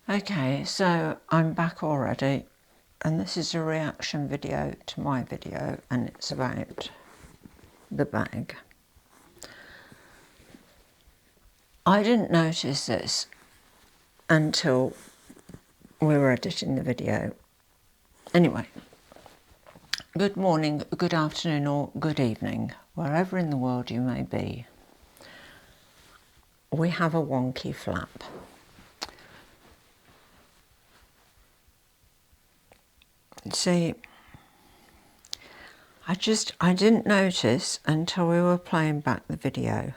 Okay, so I'm back already, and this is a reaction video to my video, and it's about the bag. I didn't notice this until we were editing the video. Anyway, good morning, good afternoon, or good evening, wherever in the world you may be. We have a wonky flap. See, I didn't notice until we were playing back the video.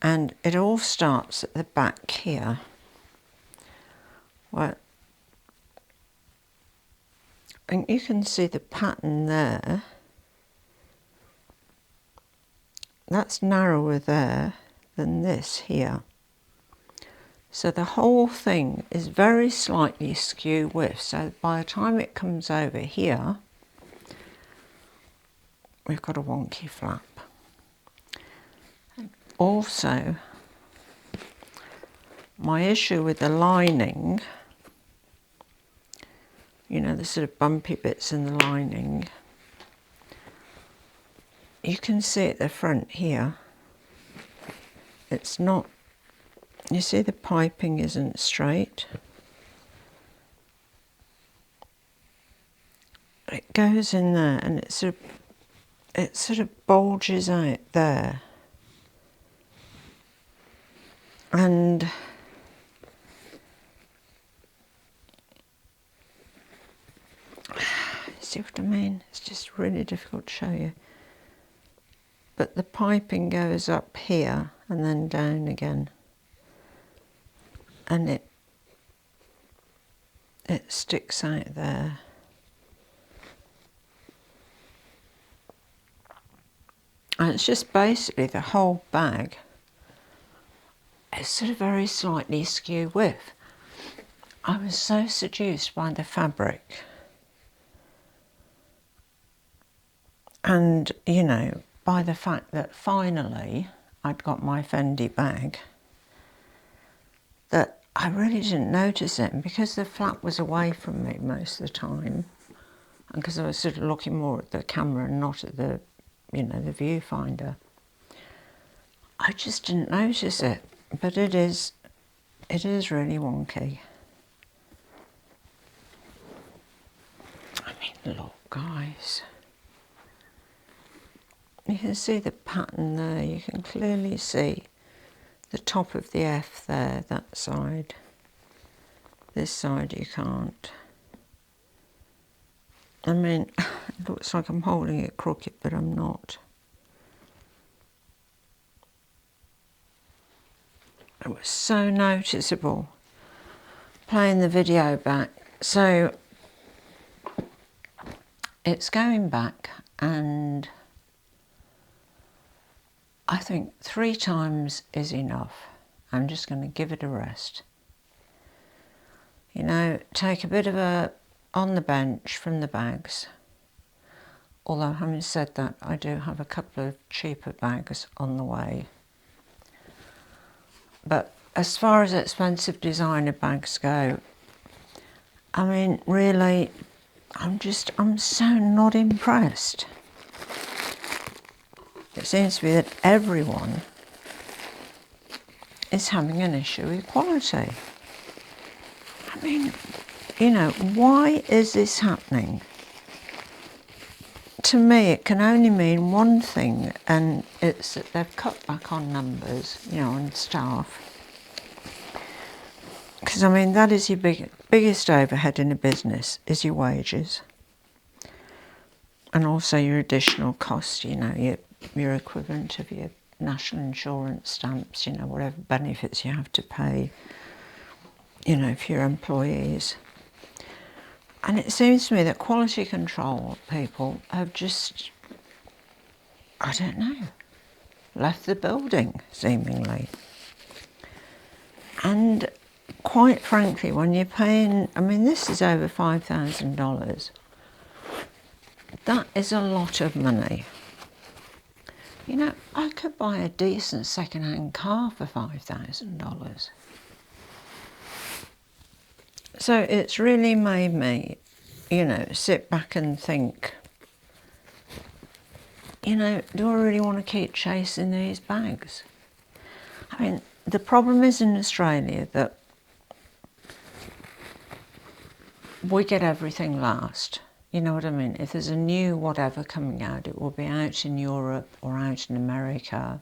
And it all starts at the back here. Well, and you can see the pattern there. That's narrower there than this here. So the whole thing is very slightly skew width. So by the time it comes over here, we've got a wonky flap. Also, my issue with the lining, you know, the sort of bumpy bits in the lining, you can see at the front here, it's not, you see the piping isn't straight. It goes in there and it sort of bulges out there. And see what I mean? It's just really difficult to show you. But the piping goes up here and then down again. And it sticks out there. And it's just basically the whole bag is sort of very slightly skew width. I was so seduced by the fabric. And, you know, by the fact that finally I'd got my Fendi bag, that I really didn't notice it. And because the flap was away from me most of the time, and because I was sort of looking more at the camera and not at the, you know, the viewfinder, I just didn't notice it. But it is really wonky. I mean, look, guys. You can see the pattern there. You can clearly see the top of the F there, that side. This side you can't. I mean, it looks like I'm holding it crooked, but I'm not. It was so noticeable playing the video back. So it's going back, and I think 3 times is enough. I'm just going to give it a rest. You know, take a bit of a on the bench from the bags. Although having said that, I do have a couple of cheaper bags on the way. But as far as expensive designer bags go, I mean, really, I'm so not impressed. It seems to be that everyone is having an issue with quality. I mean, you know, why is this happening? To me, it can only mean one thing, and it's that they've cut back on numbers, you know, on staff. Because, I mean, that is your biggest overhead in a business, is your wages. And also your additional cost, you know, your equivalent of your national insurance stamps, you know, whatever benefits you have to pay, you know, for your employees. And it seems to me that quality control people have just, I don't know, left the building, seemingly. And quite frankly, when you're paying, I mean, this is over $5,000. That is a lot of money. You know, I could buy a decent second-hand car for $5,000. So it's really made me, you know, sit back and think, you know, do I really want to keep chasing these bags? I mean, the problem is in Australia that we get everything last. You know what I mean? If there's a new whatever coming out, it will be out in Europe or out in America.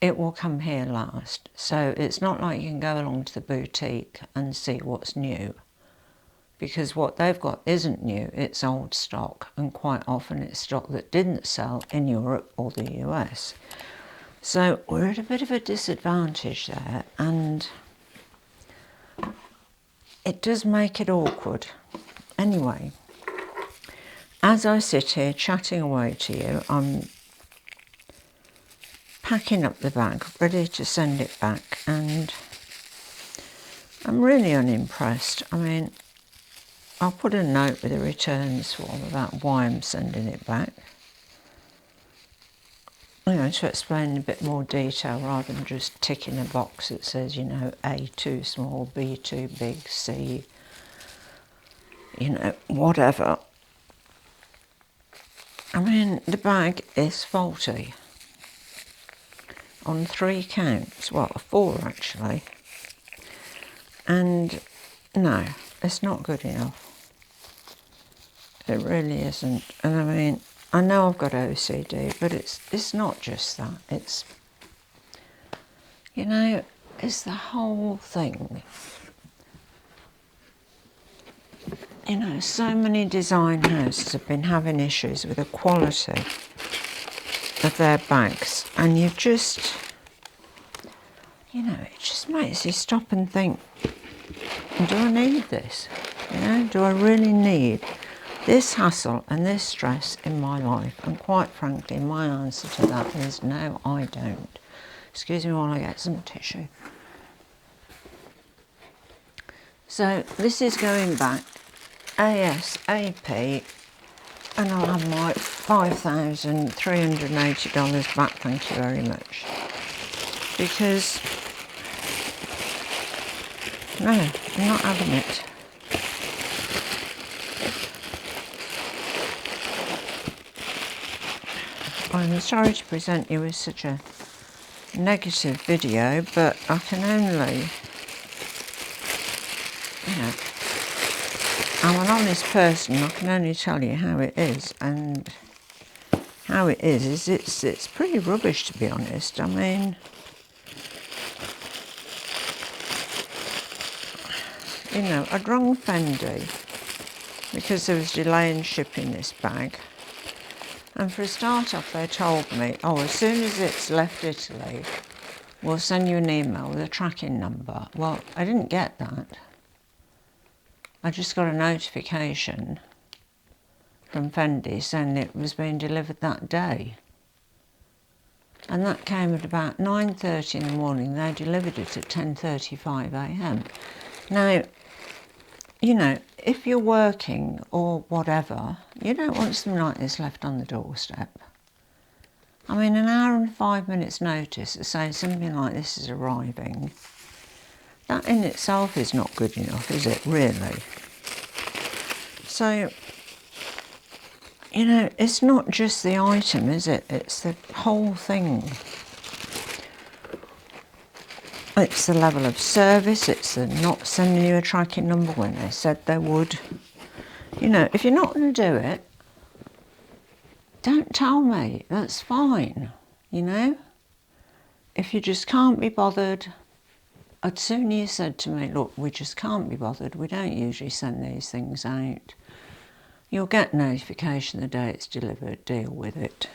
It will come here last. So it's not like you can go along to the boutique and see what's new, because what they've got isn't new, it's old stock, and quite often it's stock that didn't sell in Europe or the US. So we're at a bit of a disadvantage there, and it does make it awkward. Anyway, as I sit here chatting away to you, I'm packing up the bag, ready to send it back, and I'm really unimpressed. I mean, I'll put a note with a returns form about why I'm sending it back. You know, to explain in a bit more detail rather than just ticking a box that says, you know, A too small, B too big, C, you know, whatever. I mean, the bag is faulty on 3 counts, well, 4 actually, and no, it's not good enough. It really isn't. And I mean, I know I've got OCD, but it's not just that. It's, you know, it's the whole thing. You know, so many design houses have been having issues with the quality of their bags, and you just, you know, it just makes you stop and think, do I need this? You know, do I really need this hassle and this stress in my life? And quite frankly, my answer to that is no, I don't. Excuse me while I get some tissue. So this is going back ASAP, and I'll have my $5,380 back, thank you very much. Because, no, I'm not having it. I'm sorry to present you with such a negative video, but I can only, you know, I'm an honest person, I can only tell you how it is, and how it is it's pretty rubbish, to be honest. I mean, you know, I'd rung Fendi because there was delay in shipping this bag. And for a start off, they told me, oh, as soon as it's left Italy, we'll send you an email with a tracking number. Well, I didn't get that. I just got a notification from Fendi saying it was being delivered that day. And that came at about 9:30 in the morning. They delivered it at 10:35 a.m. Now, you know, if you're working or whatever, you don't want something like this left on the doorstep. I mean, an hour and 5 minutes notice to say something like this is arriving, that in itself is not good enough, is it, really? So, you know, it's not just the item, is it? It's the whole thing. It's the level of service, it's the not sending you a tracking number when they said they would. You know, if you're not going to do it, don't tell me, that's fine, you know? If you just can't be bothered, I'd sooner you said to me, look, we just can't be bothered, we don't usually send these things out. You'll get notification the day it's delivered, deal with it.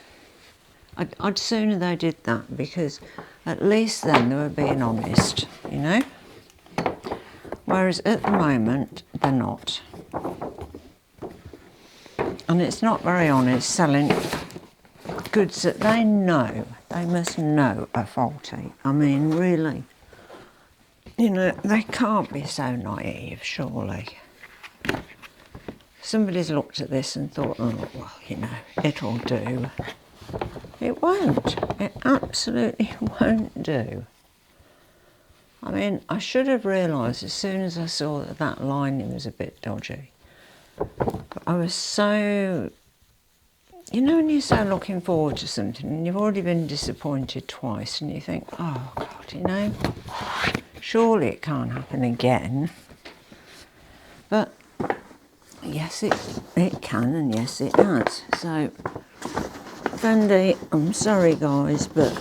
I'd sooner they did that, because at least then they were being honest, you know? Whereas at the moment, they're not. And it's not very honest selling goods that they know, they must know are faulty. I mean, really, you know, they can't be so naive, surely. Somebody's looked at this and thought, oh, well, you know, it'll do. It won't. It absolutely won't do. I mean, I should have realised as soon as I saw that that lining was a bit dodgy. But I was so, you know, when you're so looking forward to something and you've already been disappointed twice and you think, oh God, you know, surely it can't happen again. But yes, it can, and yes, it has. So, Fendi, I'm sorry guys, but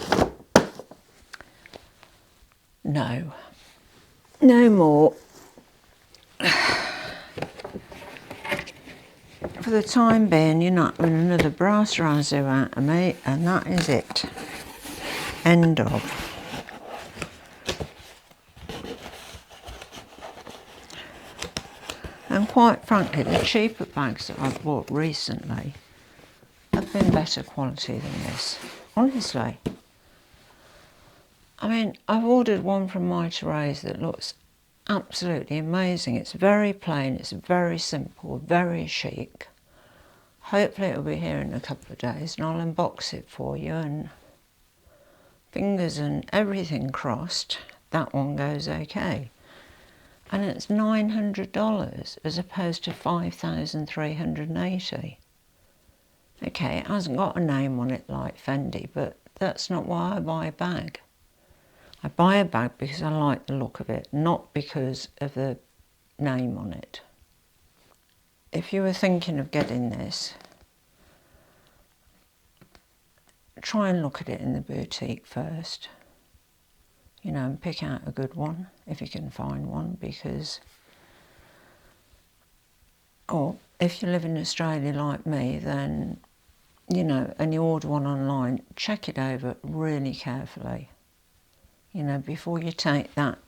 no more. For the time being, you're not having another brass razoo out of me, and that is it. End of. And quite frankly, the cheaper bags that I've bought recently have been better quality than this. Honestly. I mean, I've ordered one from My Therese that looks absolutely amazing. It's very plain, it's very simple, very chic. Hopefully it'll be here in a couple of days and I'll unbox it for you, and fingers and everything crossed, that one goes okay. And it's $900 as opposed to $5,380. Okay, it hasn't got a name on it like Fendi, but that's not why I buy a bag. I buy a bag because I like the look of it, not because of the name on it. If you were thinking of getting this, try and look at it in the boutique first. You know, and pick out a good one if you can find one, because, or if you live in Australia like me, then, you know, and you order one online, check it over really carefully. You know, before you take that,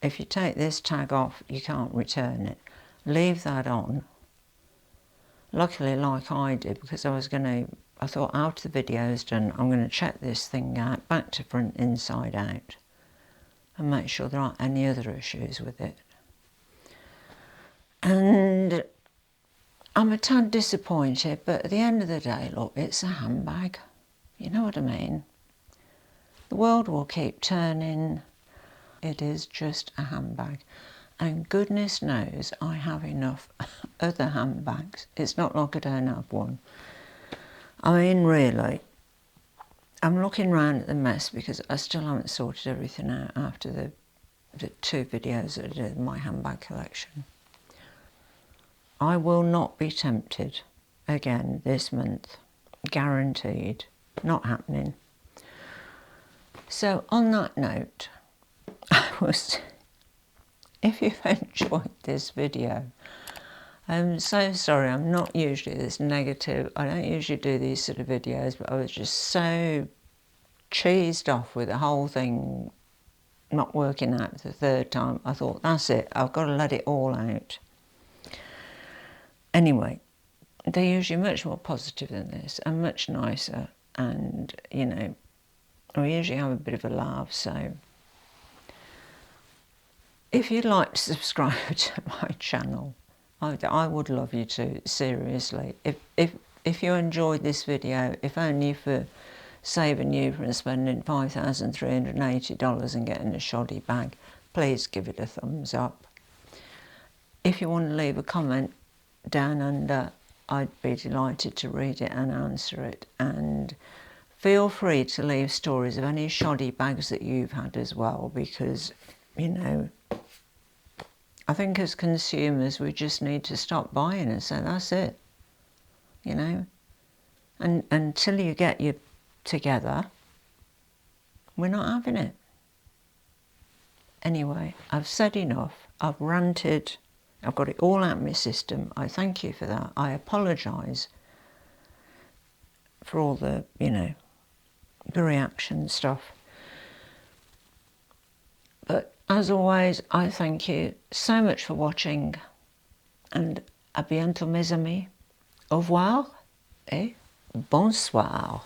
if you take this tag off, you can't return it. Leave that on. Luckily, like I did, because I thought after the video's done, I'm going to check this thing out, back to front, inside out, and make sure there aren't any other issues with it. And I'm a tad disappointed, but at the end of the day, look, it's a handbag. You know what I mean? The world will keep turning. It is just a handbag. And goodness knows I have enough other handbags. It's not like I don't have one. I mean, really, I'm looking round at the mess because I still haven't sorted everything out after the 2 videos that I did in my handbag collection. I will not be tempted again this month. Guaranteed. Not happening. So on that note, if you've enjoyed this video, I'm so sorry, I'm not usually this negative. I don't usually do these sort of videos, but I was just so cheesed off with the whole thing not working out the 3rd time. I thought, that's it, I've got to let it all out. Anyway, they're usually much more positive than this and much nicer, and, you know, we usually have a bit of a laugh. So if you'd like to subscribe to my channel, I would love you to, seriously. If you enjoyed this video, if only for saving you from spending $5,380 and getting a shoddy bag, please give it a thumbs up. If you want to leave a comment down under, I'd be delighted to read it and answer it. And feel free to leave stories of any shoddy bags that you've had as well, because, you know, I think as consumers we just need to stop buying and say that's it, you know. And until you get your together, we're not having it. Anyway, I've said enough. I've ranted. I've got it all out of my system. I thank you for that. I apologise for all the, you know, the reaction stuff. But as always, I thank you so much for watching, and à bientôt mes amis. Au revoir et bonsoir.